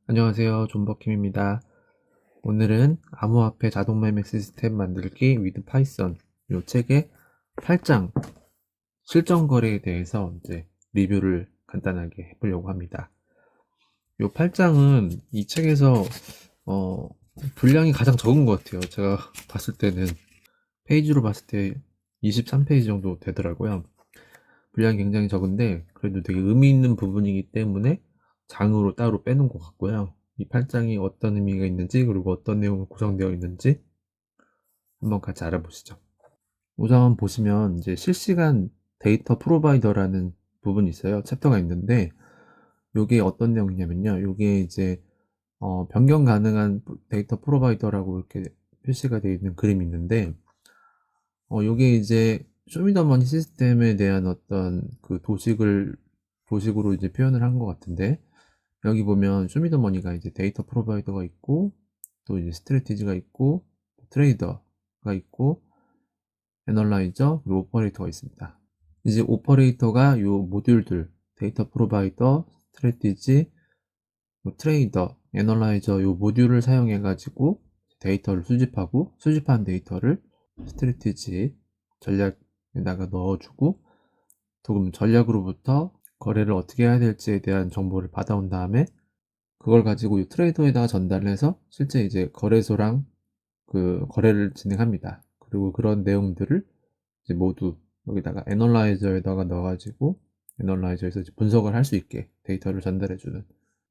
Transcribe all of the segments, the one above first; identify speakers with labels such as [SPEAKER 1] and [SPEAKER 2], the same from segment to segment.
[SPEAKER 1] 안녕하세요. 존버킴입니다. 오늘은 암호화폐 자동매매 시스템 만들기 with 파이썬 이 책의 8장 실전 거래에 대해서 이제 리뷰를 간단하게 해보려고 합니다. 이 8장은 이 책에서 분량이 가장 적은 것 같아요. 제가 봤을 때는 페이지로 봤을 때 23페이지 정도 되더라고요. 분량이 굉장히 적은데 그래도 되게 의미 있는 부분이기 때문에 장으로 따로 빼놓은 것 같고요. 이 8장이 어떤 의미가 있는지 그리고 어떤 내용으로 구성되어 있는지 한번 같이 알아보시죠. 우선 보시면 이제 실시간 데이터 프로바이더라는 부분이 있어요. 챕터가 있는데 이게 어떤 내용이냐면요. 이게 이제 변경 가능한 데이터 프로바이더라고 이렇게 표시가 되어 있는 그림이 있는데 요게 이제 쇼미더머니 시스템에 대한 어떤 그 도식으로 이제 표현을 한 것 같은데, 여기 보면 쇼미더머니가 이제 데이터 프로바이더가 있고, 또 이제 스트래티지가 있고, 트레이더가 있고, 애널라이저, 그리고 오퍼레이터가 있습니다. 이제 오퍼레이터가 요 모듈들, 데이터 프로바이더, 스트래티지, 트레이더, 애널라이저 요 모듈을 사용해가지고 데이터를 수집하고, 수집한 데이터를 스트래티지 전략에다가 넣어주고, 또 전략으로부터 거래를 어떻게 해야 될지에 대한 정보를 받아온 다음에 그걸 가지고 이 트레이더에다가 전달을 해서 실제 이제 거래소랑 그 거래를 진행합니다. 그리고 그런 내용들을 이제 모두 여기다가 애널라이저에다가 넣어가지고 애널라이저에서 이제 분석을 할 수 있게 데이터를 전달해주는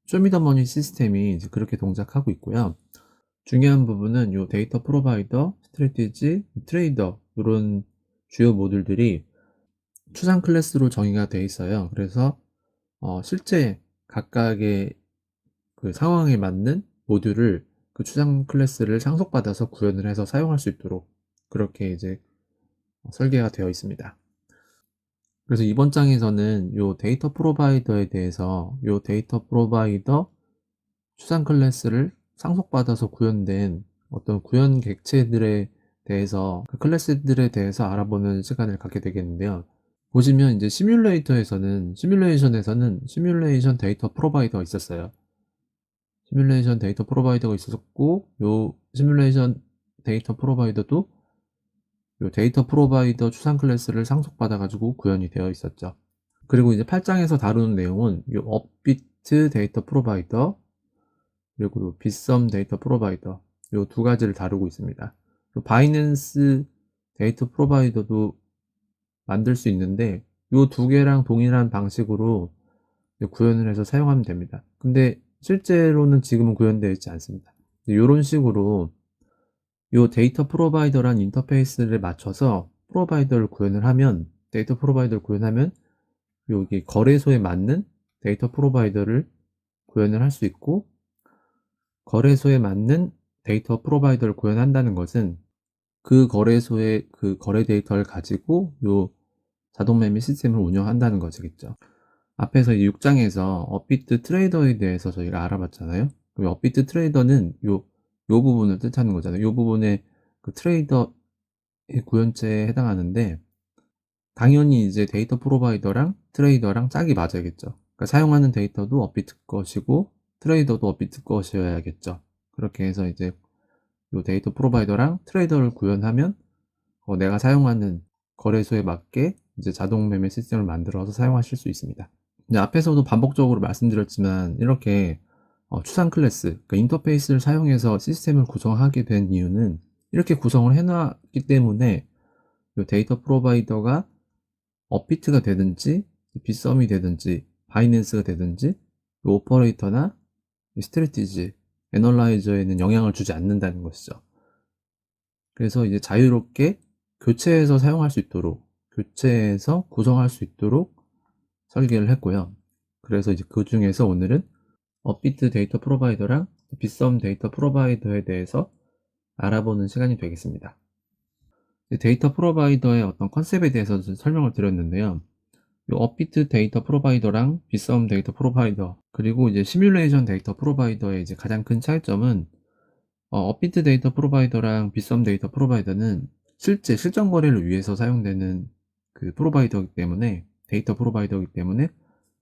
[SPEAKER 1] 쇼미더머니 시스템이 이제 그렇게 동작하고 있고요. 중요한 부분은 이 데이터 프로바이더, 스트래티지, 트레이더 이런 주요 모듈들이 추상 클래스로 정의가 되어 있어요. 그래서 실제 각각의 그 상황에 맞는 모듈을 그 추상 클래스를 상속받아서 구현을 해서 사용할 수 있도록 그렇게 이제 설계가 되어 있습니다. 그래서 이번 장에서는 이 데이터 프로바이더에 대해서 이 데이터 프로바이더 추상 클래스를 상속받아서 구현된 어떤 구현 객체들에 대해서 그 클래스들에 대해서 알아보는 시간을 갖게 되겠는데요. 보시면 이제 시뮬레이션에서는 시뮬레이션 데이터 프로바이더가 있었어요. 시뮬레이션 데이터 프로바이더가 있었고, 요 시뮬레이션 데이터 프로바이더도 요 데이터 프로바이더 추상 클래스를 상속받아가지고 구현이 되어 있었죠. 그리고 이제 8장에서 다루는 내용은 요 업비트 데이터 프로바이더, 그리고 빗썸 데이터 프로바이더, 요 두 가지를 다루고 있습니다. 바이낸스 데이터 프로바이더도 만들 수 있는데, 요 두 개랑 동일한 방식으로 구현을 해서 사용하면 됩니다. 근데 실제로는 지금은 구현되어 있지 않습니다. 이런 식으로 이 데이터 프로바이더란 인터페이스를 맞춰서 프로바이더를 구현을 하면, 데이터 프로바이더를 구현하면 여기 거래소에 맞는 데이터 프로바이더를 구현을 할 수 있고, 거래소에 맞는 데이터 프로바이더를 구현한다는 것은 그 거래소의 그 거래 데이터를 가지고 요 자동 매매 시스템을 운영한다는 것이겠죠. 앞에서 6장에서 업비트 트레이더에 대해서 저희가 알아봤잖아요. 그 업비트 트레이더는 요 부분을 뜻하는 거잖아요. 요 부분에 그 트레이더의 구현체에 해당하는데, 당연히 이제 데이터 프로바이더랑 트레이더랑 짝이 맞아야겠죠. 그러니까 사용하는 데이터도 업비트 것이고 트레이더도 업비트 것이어야겠죠. 그렇게 해서 이제 요 데이터 프로바이더랑 트레이더를 구현하면 내가 사용하는 거래소에 맞게 이제 자동 매매 시스템을 만들어서 사용하실 수 있습니다. 이제 앞에서도 반복적으로 말씀드렸지만 이렇게 추상 클래스, 그러니까 인터페이스를 사용해서 시스템을 구성하게 된 이유는 이렇게 구성을 해놨기 때문에 이 데이터 프로바이더가 업비트가 되든지 빗썸이 되든지 바이낸스가 되든지 오퍼레이터나 스트래티지, 애널라이저에는 영향을 주지 않는다는 것이죠. 그래서 이제 자유롭게 교체해서 사용할 수 있도록, 교체해서 구성할 수 있도록 설계를 했고요. 그래서 이제 그 중에서 오늘은 업비트 데이터 프로바이더랑 빗썸 데이터 프로바이더에 대해서 알아보는 시간이 되겠습니다. 데이터 프로바이더의 어떤 컨셉에 대해서 좀 설명을 드렸는데요. 이 업비트 데이터 프로바이더랑 빗썸 데이터 프로바이더, 그리고 이제 시뮬레이션 데이터 프로바이더의 이제 가장 큰 차이점은 업비트 데이터 프로바이더랑 빗썸 데이터 프로바이더는 실제 실전 거래를 위해서 사용되는 그 프로바이더이기 때문에, 데이터 프로바이더이기 때문에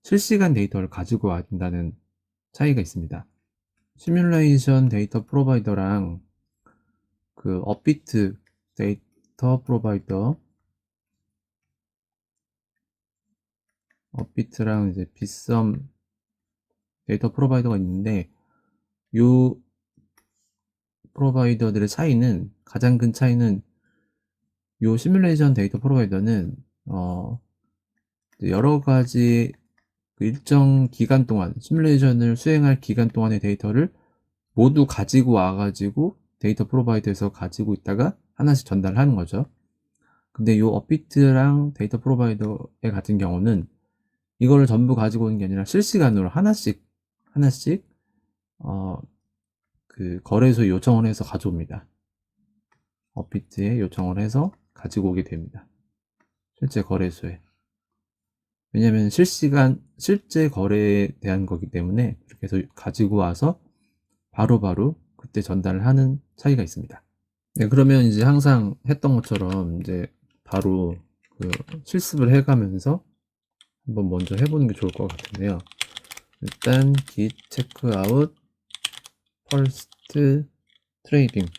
[SPEAKER 1] 실시간 데이터를 가지고 와야 된다는 차이가 있습니다. 시뮬레이션 데이터 프로바이더랑 그 업비트 데이터 프로바이더, 업비트랑 이제 빗썸 데이터 프로바이더가 있는데, 요 프로바이더들의 차이는, 가장 큰 차이는, 요 시뮬레이션 데이터 프로바이더는 여러 가지 그 일정 기간 동안, 시뮬레이션을 수행할 기간 동안의 데이터를 모두 가지고 와가지고 데이터 프로바이더에서 가지고 있다가 하나씩 전달하는 거죠. 근데 요 업비트랑 데이터 프로바이더의 같은 경우는 이거를 전부 가지고 오는 게 아니라 실시간으로 하나씩 그 거래소에 요청을 해서 가져옵니다. 업비트에 요청을 해서 가지고 오게 됩니다. 실제 거래소에. 왜냐면 실제 거래에 대한 거기 때문에 그렇게 해서 가지고 와서 바로바로 그때 전달을 하는 차이가 있습니다. 네, 그러면 이제 항상 했던 것처럼 이제 바로 그 실습을 해가면서 한번 먼저 해보는 게 좋을 것 같은데요. 일단 git checkout first trading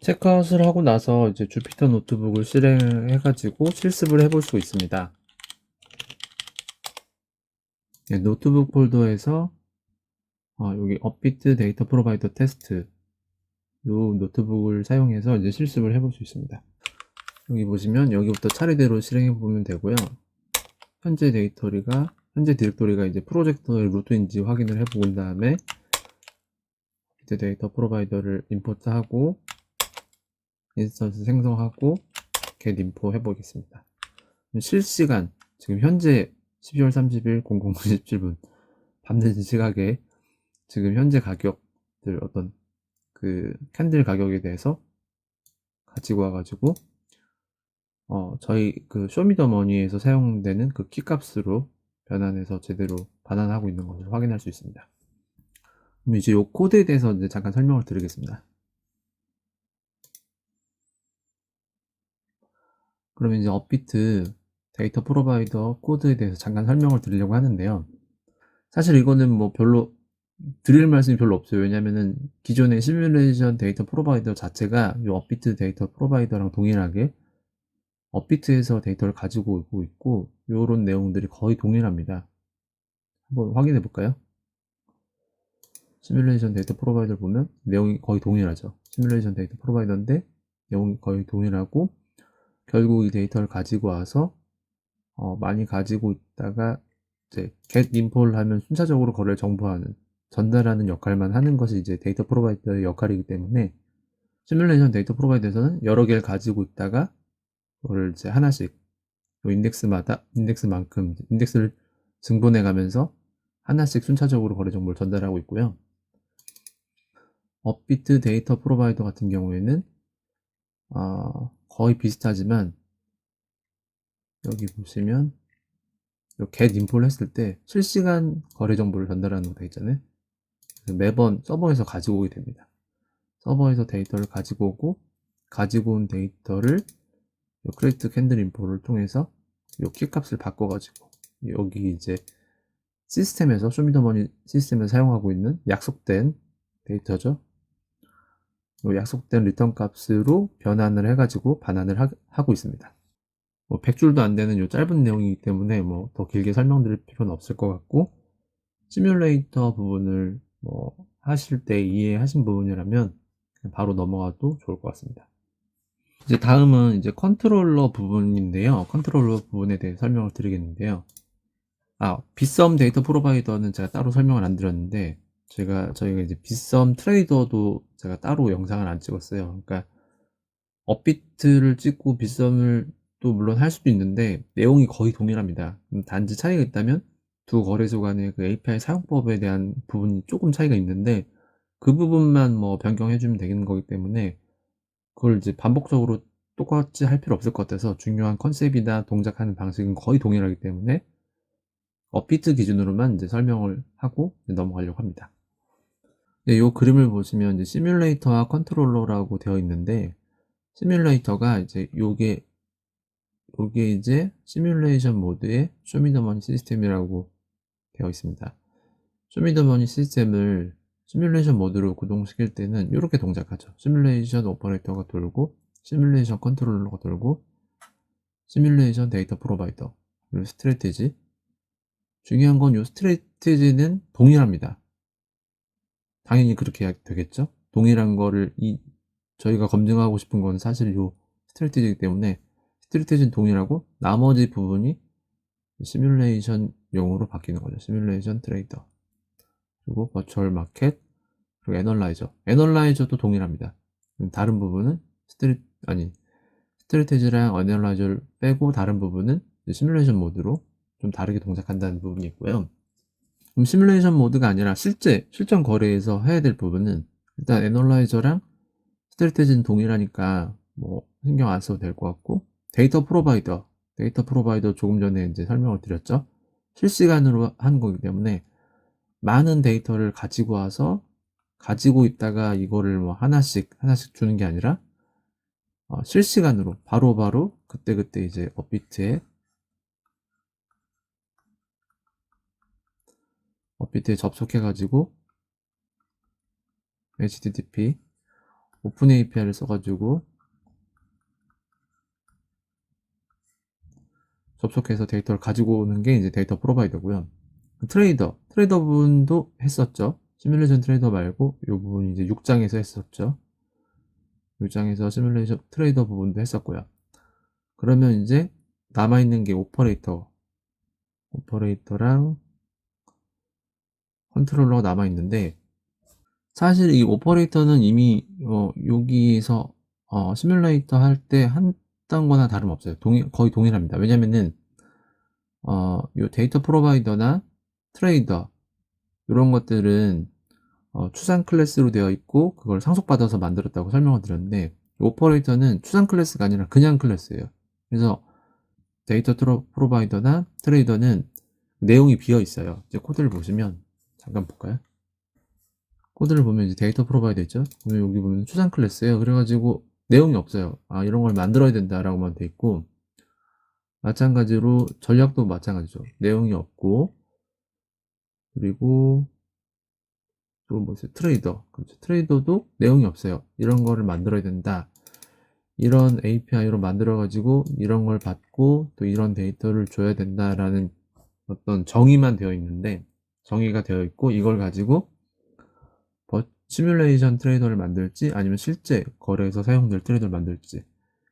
[SPEAKER 1] 체크아웃을 하고 나서 이제 주피터 노트북을 실행해가지고 실습을 해볼 수 있습니다. 네, 노트북 폴더에서 여기 업비트 데이터 프로바이더 테스트 요 노트북을 사용해서 이제 실습을 해볼 수 있습니다. 여기 보시면 여기부터 차례대로 실행해 보면 되고요. 현재 디렉토리가 이제 프로젝터의 루트인지 확인을 해본 다음에 이제 데이터 프로바이더를 임포트하고 인스턴스 생성하고 get 인포 해보겠습니다. 실시간 지금 현재 12월 30일 00분 17분 밤늦은 시각에 지금 현재 가격들 어떤 그 캔들 가격에 대해서 가지고 와가지고 저희 그 쇼미더머니에서 사용되는 그 키값으로 변환해서 제대로 반환하고 있는 것을 확인할 수 있습니다. 그럼 이제 이 코드에 대해서 이제 잠깐 설명을 드리겠습니다. 그러면 이제 업비트 데이터 프로바이더 코드에 대해서 잠깐 설명을 드리려고 하는데요. 사실 이거는 뭐 별로 드릴 말씀이 별로 없어요. 왜냐면은 기존의 시뮬레이션 데이터 프로바이더 자체가 이 업비트 데이터 프로바이더랑 동일하게 업비트에서 데이터를 가지고 오고 있고 이런 내용들이 거의 동일합니다. 한번 확인해 볼까요? 시뮬레이션 데이터 프로바이더를 보면 내용이 거의 동일하죠. 시뮬레이션 데이터 프로바이더인데 내용이 거의 동일하고 결국 이 데이터를 가지고 와서 많이 가지고 있다가 이제 get info를 하면 순차적으로 거래를 정보하는 전달하는 역할만 하는 것이 이제 데이터 프로바이더의 역할이기 때문에 시뮬레이션 데이터 프로바이더에서는 여러 개를 가지고 있다가 그걸 이제 하나씩 인덱스만큼 인덱스를 증본해 가면서 하나씩 순차적으로 거래 정보를 전달하고 있고요. 업비트 데이터 프로바이더 같은 경우에는 거의 비슷하지만 여기 보시면 get 인포를 했을 때 실시간 거래 정보를 전달하는 거 있잖아요. 매번 서버에서 가지고 오게 됩니다. 서버에서 데이터를 가지고 오고 가지고 온 데이터를 크레이트 캔들 인포를 통해서 요 키값을 바꿔가지고 여기 이제 시스템에서 쇼미더머니 시스템에서 사용하고 있는 약속된 데이터죠. 요 약속된 리턴 값으로 변환을 해가지고 반환을 하고 있습니다. 뭐 100줄도 안 되는 요 짧은 내용이기 때문에 뭐 더 길게 설명드릴 필요는 없을 것 같고 시뮬레이터 부분을 뭐 하실 때 이해하신 부분이라면 바로 넘어가도 좋을 것 같습니다. 이제 다음은 이제 컨트롤러 부분인데요. 컨트롤러 부분에 대해 설명을 드리겠는데요. 빗썸 데이터 프로바이더는 제가 따로 설명을 안 드렸는데 저희가 이제 빗썸 트레이더도 제가 따로 영상을 안 찍었어요. 그러니까 업비트를 찍고 빗썸을 또 물론 할 수도 있는데 내용이 거의 동일합니다. 단지 차이가 있다면 두 거래소 간의 그 API 사용법에 대한 부분이 조금 차이가 있는데 그 부분만 뭐 변경해 주면 되는 거기 때문에 그걸 이제 반복적으로 똑같이 할 필요 없을 것 같아서 중요한 컨셉이나 동작하는 방식은 거의 동일하기 때문에 업비트 기준으로만 이제 설명을 하고 넘어가려고 합니다. 이 그림을 보시면 이제 시뮬레이터와 컨트롤러라고 되어 있는데 시뮬레이터가 이제 요게 이제 시뮬레이션 모드의 쇼미더머니 시스템이라고 되어 있습니다. 쇼미더머니 시스템을 시뮬레이션 모드로 구동시킬 때는 이렇게 동작하죠. 시뮬레이션 오퍼레이터가 돌고, 시뮬레이션 컨트롤러가 돌고, 시뮬레이션 데이터 프로바이더, 그리고 스트래티지. 중요한 건 이 스트래티지는 동일합니다. 당연히 그렇게 해야 되겠죠. 동일한 거를 저희가 검증하고 싶은 건 사실 이 스트래티지이기 때문에 스트래티지는 동일하고 나머지 부분이 시뮬레이션용으로 바뀌는 거죠. 시뮬레이션 트레이더, 그리고 버추얼 마켓, 그리고 애널라이저도 동일합니다. 다른 부분은 스트래티지랑 애널라이저를 빼고 다른 부분은 시뮬레이션 모드로 좀 다르게 동작한다는 부분이 있고요. 그럼 시뮬레이션 모드가 아니라 실전 거래에서 해야 될 부분은 일단 애널라이저랑 스트래티지는 동일하니까 뭐 신경 안 써도 될 것 같고, 데이터 프로바이더 조금 전에 이제 설명을 드렸죠. 실시간으로 하는 거기 때문에 많은 데이터를 가지고 와서 가지고 있다가 이거를 뭐 하나씩 주는 게 아니라 실시간으로 바로바로 그때그때 이제 업비트에 접속해가지고 HTTP 오픈 API를 써가지고 접속해서 데이터를 가지고 오는 게 이제 데이터 프로바이더고요. 트레이더 부분도 했었죠. 시뮬레이션 트레이더 말고 이 부분 이제 6장에서 했었죠. 6장에서 시뮬레이션 트레이더 부분도 했었고요. 그러면 이제 남아있는 게 오퍼레이터랑 컨트롤러가 남아있는데, 사실 이 오퍼레이터는 이미 여기서 시뮬레이터 할 때 했던 거나 다름없어요. 거의 동일합니다. 왜냐면은 요 데이터 프로바이더나 트레이더 이런 것들은 추상 클래스로 되어 있고 그걸 상속받아서 만들었다고 설명을 드렸는데, 오퍼레이터는 추상 클래스가 아니라 그냥 클래스예요. 그래서 데이터 프로바이더나 트레이더는 내용이 비어 있어요. 이제 코드를 보시면 잠깐 볼까요? 코드를 보면 이제 데이터 프로바이더 있죠? 그러면 여기 보면 추상 클래스예요. 그래가지고 내용이 없어요. 이런 걸 만들어야 된다라고만 돼 있고, 마찬가지로 전략도 마찬가지죠. 내용이 없고, 그리고 또 뭐 있어요? 그렇죠. 트레이더도 내용이 없어요. 이런 거를 만들어야 된다. 이런 API로 만들어가지고 이런 걸 받고 또 이런 데이터를 줘야 된다라는 어떤 정의만 되어 있는데, 정의가 되어 있고 이걸 가지고 시뮬레이션 트레이더를 만들지 아니면 실제 거래에서 사용될 트레이더를 만들지,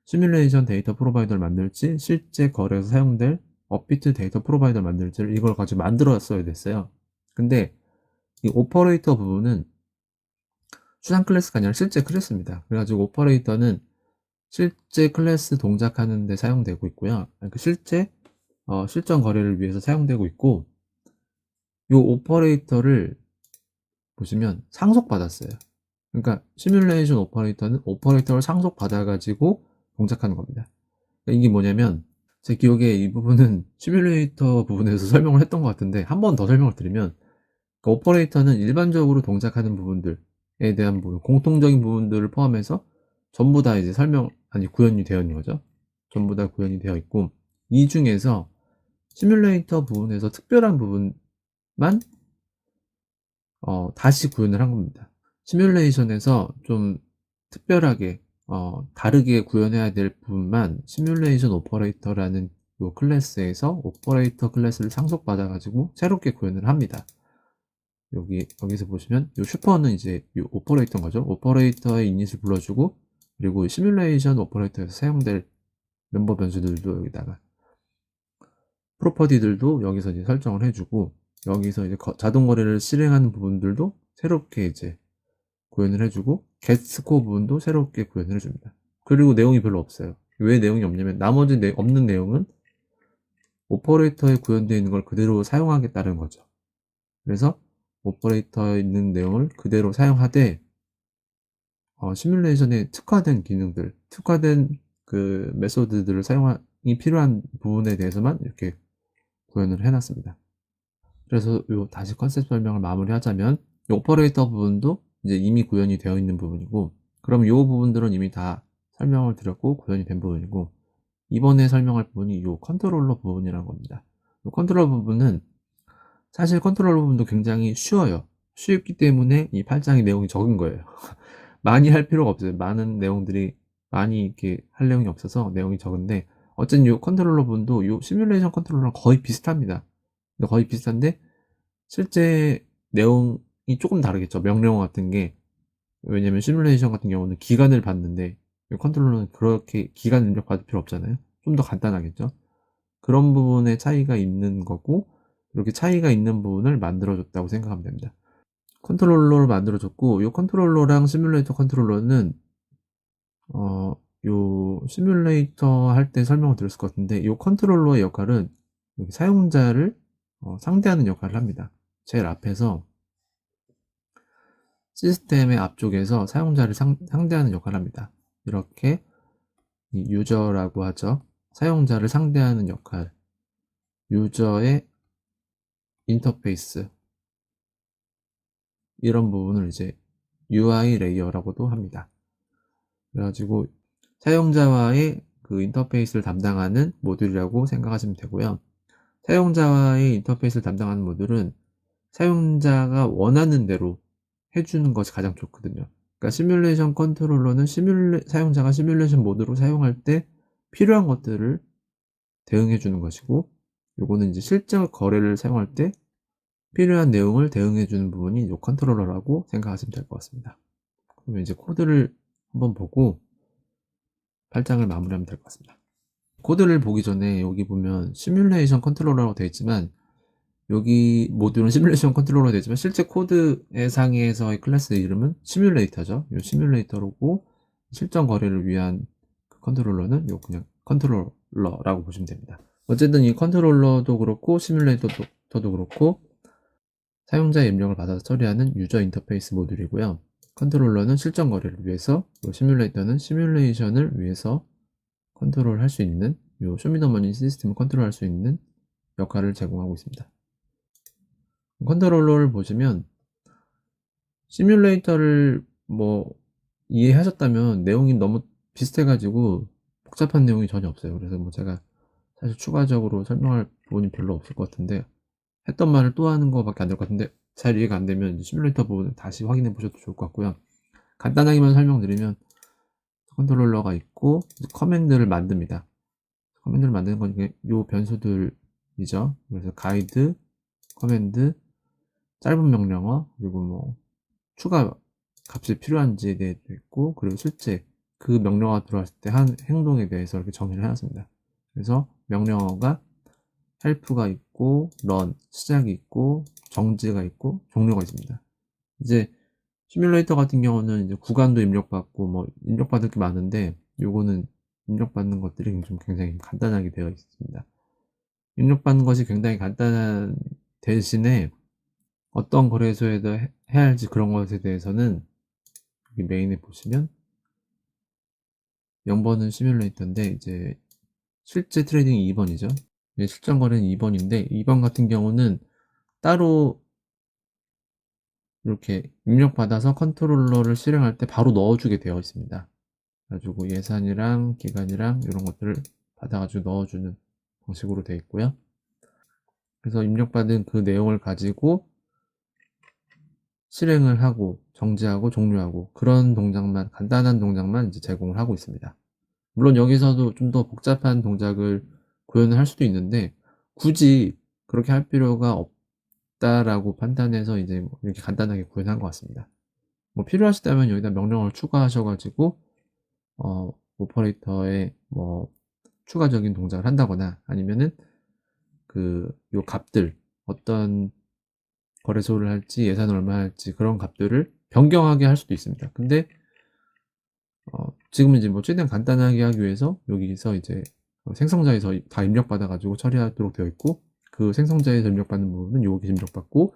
[SPEAKER 1] 시뮬레이션 데이터 프로바이더를 만들지 실제 거래에서 사용될 업비트 데이터 프로바이더를 만들지를 이걸 가지고 만들었어야 됐어요. 근데 이 오퍼레이터 부분은 추상 클래스가 아니라 실제 클래스입니다. 그래가지고 오퍼레이터는 실제 클래스 동작하는 데 사용되고 있고요. 그러니까 실전 거래를 위해서 사용되고 있고, 이 오퍼레이터를 보시면 상속받았어요. 그러니까 시뮬레이션 오퍼레이터는 오퍼레이터를 상속받아가지고 동작하는 겁니다. 그러니까 이게 뭐냐면, 제 기억에 이 부분은 시뮬레이터 부분에서 설명을 했던 것 같은데 한 번 더 설명을 드리면, 그러니까 오퍼레이터는 일반적으로 동작하는 부분들에 대한 부분, 공통적인 부분들을 포함해서 전부 다 이제 구현이 되어 있는 거죠. 전부 다 구현이 되어 있고, 이 중에서 시뮬레이터 부분에서 특별한 부분만 다시 구현을 한 겁니다. 시뮬레이션에서 좀 특별하게 다르게 구현해야 될 부분만 시뮬레이션 오퍼레이터라는 이 클래스에서 오퍼레이터 클래스를 상속받아 가지고 새롭게 구현을 합니다. 여기서 보시면 이 슈퍼는 이제 이 오퍼레이터인 거죠. 오퍼레이터의 이닛을 불러주고, 그리고 시뮬레이션 오퍼레이터에서 사용될 멤버 변수들도 여기다가 프로퍼티들도 여기서 이제 설정을 해주고, 여기서 이제 자동 거래를 실행하는 부분들도 새롭게 이제 구현을 해주고, get 스코어 부분도 새롭게 구현을 해줍니다. 그리고 내용이 별로 없어요. 왜 내용이 없냐면 나머지 없는 내용은 오퍼레이터에 구현되어 있는 걸 그대로 사용하겠다는 거죠. 그래서 오퍼레이터에 있는 내용을 그대로 사용하되 시뮬레이션에 특화된 기능들, 특화된 그 메소드들을 사용이 필요한 부분에 대해서만 이렇게 구현을 해놨습니다. 그래서 다시 컨셉 설명을 마무리하자면, 이 오퍼레이터 부분도 이제 이미 구현이 되어 있는 부분이고, 그럼 이 부분들은 이미 다 설명을 드렸고 구현이 된 부분이고, 이번에 설명할 부분이 이 컨트롤러 부분이라는 겁니다. 이 컨트롤러 부분은 사실 컨트롤러 부분도 굉장히 쉬워요. 쉽기 때문에 이 8장의 내용이 적은 거예요. 많이 할 필요가 없어요. 많은 내용들이 많이 이렇게 할 내용이 없어서 내용이 적은데, 어쨌든 요 컨트롤러 분도 요 시뮬레이션 컨트롤러랑 거의 비슷합니다. 거의 비슷한데 실제 내용이 조금 다르겠죠. 명령어 같은 게. 왜냐면 시뮬레이션 같은 경우는 기간을 받는데 이 컨트롤러는 그렇게 기간 입력 받을 필요 없잖아요. 좀 더 간단하겠죠. 그런 부분에 차이가 있는 거고, 이렇게 차이가 있는 부분을 만들어 줬다고 생각하면 됩니다. 컨트롤러를 만들어 줬고, 이 컨트롤러랑 시뮬레이터 컨트롤러는 요 시뮬레이터 할 때 설명을 드렸을 것 같은데, 이 컨트롤러의 역할은 여기 사용자를 상대하는 역할을 합니다. 제일 앞에서 시스템의 앞쪽에서 사용자를 상대하는 역할을 합니다. 이렇게 이 유저라고 하죠. 사용자를 상대하는 역할, 유저의 인터페이스, 이런 부분을 이제 UI 레이어라고도 합니다. 그래가지고 사용자와의 그 인터페이스를 담당하는 모듈이라고 생각하시면 되고요. 사용자와의 인터페이스를 담당하는 모듈은 사용자가 원하는 대로 해주는 것이 가장 좋거든요. 그러니까 시뮬레이션 컨트롤러는 사용자가 시뮬레이션 모드로 사용할 때 필요한 것들을 대응해 주는 것이고, 요거는 이제 실제 거래를 사용할 때 필요한 내용을 대응해 주는 부분이 이 컨트롤러라고 생각하시면 될 것 같습니다. 그러면 이제 코드를 한번 보고 8장을 마무리하면 될 것 같습니다. 코드를 보기 전에 여기 보면 시뮬레이션 컨트롤러라고 되어 있지만, 여기 모듈은 시뮬레이션 컨트롤러가 되지만 실제 코드의 상에서의 클래스 이름은 시뮬레이터죠. 이 시뮬레이터로고, 실전 거래를 위한 그 컨트롤러는 요 그냥 컨트롤러라고 보시면 됩니다. 어쨌든 이 컨트롤러도 그렇고 시뮬레이터도 그렇고 사용자의 입력을 받아서 처리하는 유저 인터페이스 모듈이고요. 컨트롤러는 실전 거래를 위해서, 요 시뮬레이터는 시뮬레이션을 위해서 컨트롤할 수 있는, 요 쇼미더머니 시스템을 컨트롤할 수 있는 역할을 제공하고 있습니다. 컨트롤러를 보시면 시뮬레이터를 뭐 이해하셨다면 내용이 너무 비슷해가지고 복잡한 내용이 전혀 없어요. 그래서 뭐 제가 사실 추가적으로 설명할 부분이 별로 없을 것 같은데, 했던 말을 또 하는 거밖에 안 될 것 같은데, 잘 이해가 안 되면 시뮬레이터 부분을 다시 확인해 보셔도 좋을 것 같고요. 간단하게만 설명드리면 컨트롤러가 있고 커맨드를 만듭니다. 커맨드를 만드는 건 요 변수들이죠. 그래서 가이드, 커맨드, 짧은 명령어, 그리고 뭐 추가 값이 필요한지에 대해도 있고, 그리고 실제 그 명령어가 들어왔을 때 한 행동에 대해서 이렇게 정의를 해놨습니다. 그래서 명령어가 help가 있고, run, 시작이 있고, 정지가 있고, 종료가 있습니다. 이제 시뮬레이터 같은 경우는 이제 구간도 입력받고 뭐 입력받을 게 많은데, 요거는 입력받는 것들이 좀 굉장히 간단하게 되어 있습니다. 입력받는 것이 굉장히 간단한 대신에 어떤 거래소에다 해야 할지 그런 것에 대해서는 여기 메인에 보시면 0번은 시뮬레이터인데 이제 실제 트레이딩이 2번이죠. 실전 거래는 2번인데 2번 같은 경우는 따로 이렇게 입력받아서 컨트롤러를 실행할 때 바로 넣어주게 되어 있습니다. 그래가지고 예산이랑 기간이랑 이런 것들을 받아가지고 넣어주는 방식으로 되어 있고요. 그래서 입력받은 그 내용을 가지고 실행을 하고 정지하고 종료하고, 그런 동작만, 간단한 동작만 이제 제공을 하고 있습니다. 물론 여기서도 좀 더 복잡한 동작을 구현을 할 수도 있는데 굳이 그렇게 할 필요가 없다라고 판단해서 이제 뭐 이렇게 간단하게 구현한 것 같습니다. 뭐 필요하시다면 여기다 명령어를 추가하셔가지고 오퍼레이터에 뭐 추가적인 동작을 한다거나, 아니면은 그 요 값들, 어떤 거래소를 할지 예산을 얼마 할지 그런 값들을 변경하게 할 수도 있습니다. 근데 지금은 이제 뭐 최대한 간단하게 하기 위해서 여기서 이제 생성자에서 다 입력받아가지고 처리하도록 되어 있고, 그 생성자에서 입력받는 부분은 여기 입력받고,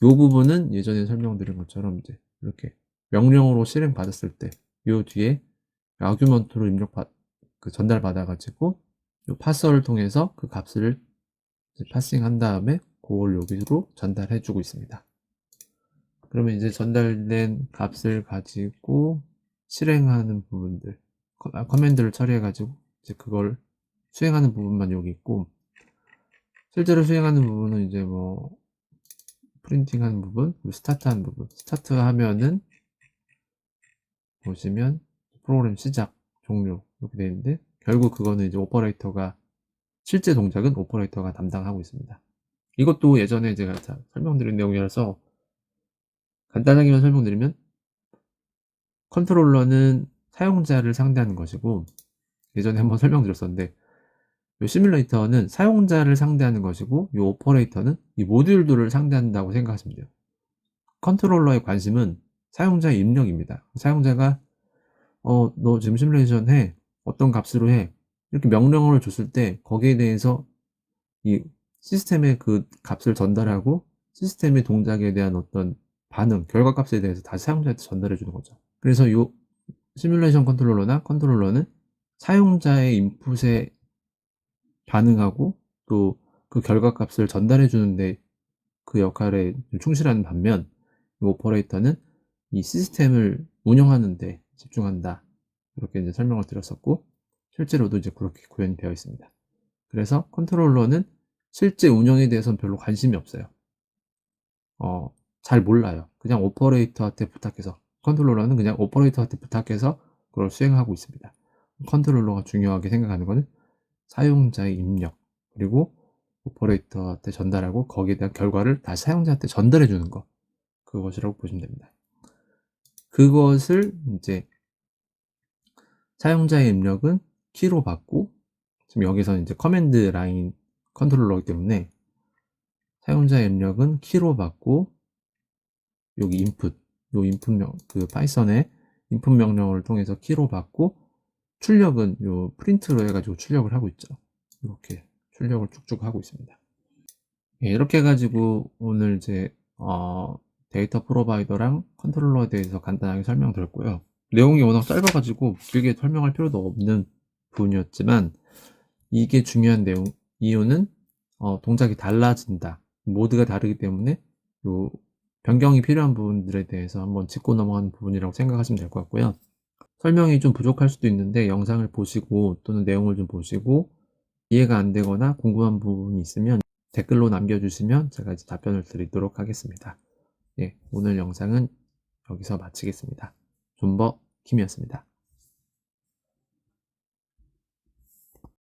[SPEAKER 1] 요 부분은 예전에 설명드린 것처럼 이제 이렇게 명령으로 실행받았을 때 요 뒤에 아규먼트로 전달받아가지고 요 파서를 통해서 그 값을 이제 파싱한 다음에 그걸 여기로 전달해주고 있습니다. 그러면 이제 전달된 값을 가지고 실행하는 부분들, 커맨드를 처리해가지고 이제 그걸 수행하는 부분만 여기 있고, 실제로 수행하는 부분은 이제 뭐 프린팅하는 부분, 그리고 스타트하는 부분. 스타트 하면은 보시면 프로그램 시작, 종료 이렇게 되어 있는데, 결국 그거는 이제 오퍼레이터가, 실제 동작은 오퍼레이터가 담당하고 있습니다. 이것도 예전에 제가 설명드린 내용이라서 간단하게만 설명드리면, 컨트롤러는 사용자를 상대하는 것이고, 예전에 한번 설명드렸었는데, 이 시뮬레이터는 사용자를 상대하는 것이고, 이 오퍼레이터는 이 모듈들을 상대한다고 생각하시면 돼요. 컨트롤러의 관심은 사용자의 입력입니다. 사용자가 너 지금 시뮬레이션 해, 어떤 값으로 해, 이렇게 명령어를 줬을 때 거기에 대해서 이 시스템의 그 값을 전달하고, 시스템의 동작에 대한 어떤 반응, 결과값에 대해서 다시 사용자한테 전달해 주는 거죠. 그래서 이 시뮬레이션 컨트롤러나 컨트롤러는 사용자의 인풋에 반응하고, 또 그 결과값을 전달해 주는데 그 역할에 충실하는 반면, 이 오퍼레이터는 이 시스템을 운영하는데 집중한다, 이렇게 이제 설명을 드렸었고, 실제로도 이제 그렇게 구현이 되어 있습니다. 그래서 컨트롤러는 실제 운영에 대해서는 별로 관심이 없어요. 잘 몰라요. 그냥 오퍼레이터한테 부탁해서, 컨트롤러는 그냥 오퍼레이터한테 부탁해서 그걸 수행하고 있습니다. 컨트롤러가 중요하게 생각하는 것은 사용자의 입력, 그리고 오퍼레이터한테 전달하고 거기에 대한 결과를 다시 사용자한테 전달해 주는 것, 그것이라고 보시면 됩니다. 그것을 이제 사용자의 입력은 키로 받고, 지금 여기서는 이제 커맨드 라인 컨트롤러이기 때문에 사용자의 입력은 키로 받고, 여기 인풋, 요 인풋명, 그 파이썬의 인풋 명령을 통해서 키로 받고, 출력은 요 프린트로 해가지고 출력을 하고 있죠. 이렇게 출력을 쭉쭉 하고 있습니다. 예, 이렇게 해가지고 오늘 이제 데이터 프로바이더랑 컨트롤러에 대해서 간단하게 설명드렸고요. 내용이 워낙 짧아가지고 길게 설명할 필요도 없는 부분이었지만, 이게 중요한 내용, 이유는 동작이 달라진다, 모드가 다르기 때문에 요 변경이 필요한 부분들에 대해서 한번 짚고 넘어가는 부분이라고 생각하시면 될 것 같고요. 설명이 좀 부족할 수도 있는데, 영상을 보시고 또는 내용을 좀 보시고 이해가 안 되거나 궁금한 부분이 있으면 댓글로 남겨주시면 제가 이제 답변을 드리도록 하겠습니다. 예, 오늘 영상은 여기서 마치겠습니다. 존버 김이었습니다.